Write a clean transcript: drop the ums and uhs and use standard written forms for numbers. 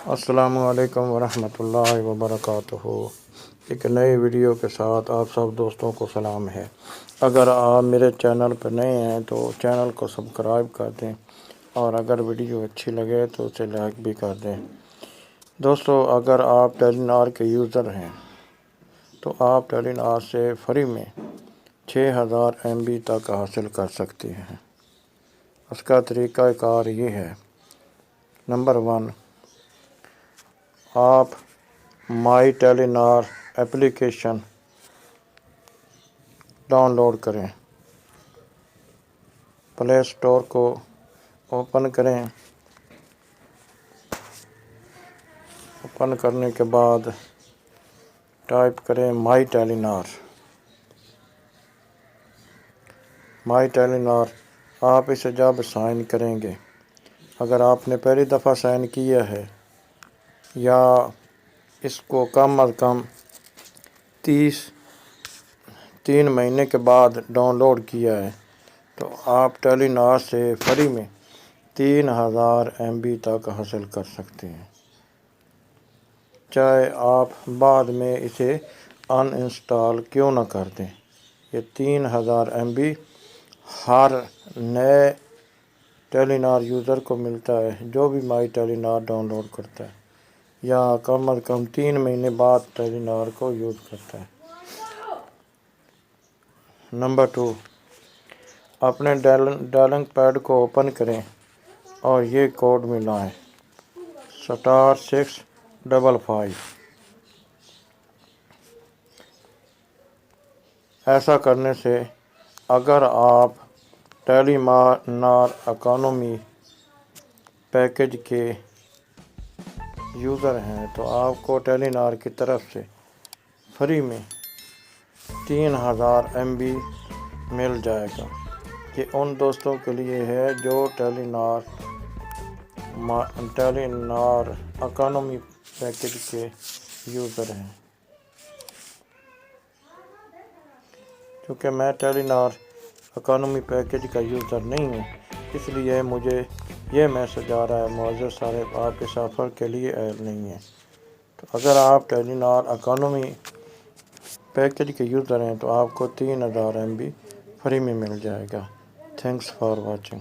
السلام علیکم ورحمۃ اللہ وبرکاتہ۔ ایک نئی ویڈیو کے ساتھ آپ سب دوستوں کو سلام ہے۔ اگر آپ میرے چینل پر نئے ہیں تو چینل کو سبسکرائب کر دیں، اور اگر ویڈیو اچھی لگے تو اسے لائک بھی کر دیں۔ دوستو، اگر آپ ٹیلی نار کے یوزر ہیں تو آپ ٹیلی نار سے فری میں 6000 MB تک حاصل کر سکتے ہیں۔ اس کا طریقہ کار یہ ہے۔ نمبر 1، آپ مائی ٹیلی نار اپلیکیشن ڈاؤن لوڈ کریں، پلے اسٹور کو اوپن کریں۔ اوپن کرنے کے بعد ٹائپ کریں مائی ٹیلی نار۔ مائی ٹیلی نار آپ اسے جب سائن کریں گے، اگر آپ نے پہلی دفعہ سائن کیا ہے یا اس کو کم از کم 3 مہینے کے بعد ڈاؤن لوڈ کیا ہے تو آپ ٹیلی نار سے فری میں 3000 MB تک حاصل کر سکتے ہیں، چاہے آپ بعد میں اسے ان انسٹال کیوں نہ کر دیں۔ یہ 3000 MB ہر نئے ٹیلی نار یوزر کو ملتا ہے جو بھی مائی ٹیلی نار ڈاؤن لوڈ کرتا ہے یا کم از کم 3 مہینے بعد ٹیلی نار کو یوز کرتا ہے۔ نمبر 2، اپنے ڈائلنگ پیڈ کو اوپن کریں اور یہ کوڈ ملائیں *655۔ ایسا کرنے سے اگر آپ ٹیلی نار اکانومی پیکیج کے یوزر ہیں تو آپ کو ٹیلی نار کی طرف سے فری میں 3000 MB مل جائے گا۔ یہ ان دوستوں کے لیے ہے جو ٹیلی نار اکانومی پیکیج کے یوزر ہیں۔ کیونکہ میں ٹیلی نار اکانومی پیکیج کا یوزر نہیں ہوں، اس لیے مجھے یہ میسج آ رہا ہے معزز صاحب آپ اس آفر کے لیے ایل نہیں ہیں۔ تو اگر آپ ٹیلی نار اکانومی پیکیج کے یوزر ہیں تو آپ کو 3000 MB فری میں مل جائے گا۔ Thanks for watching.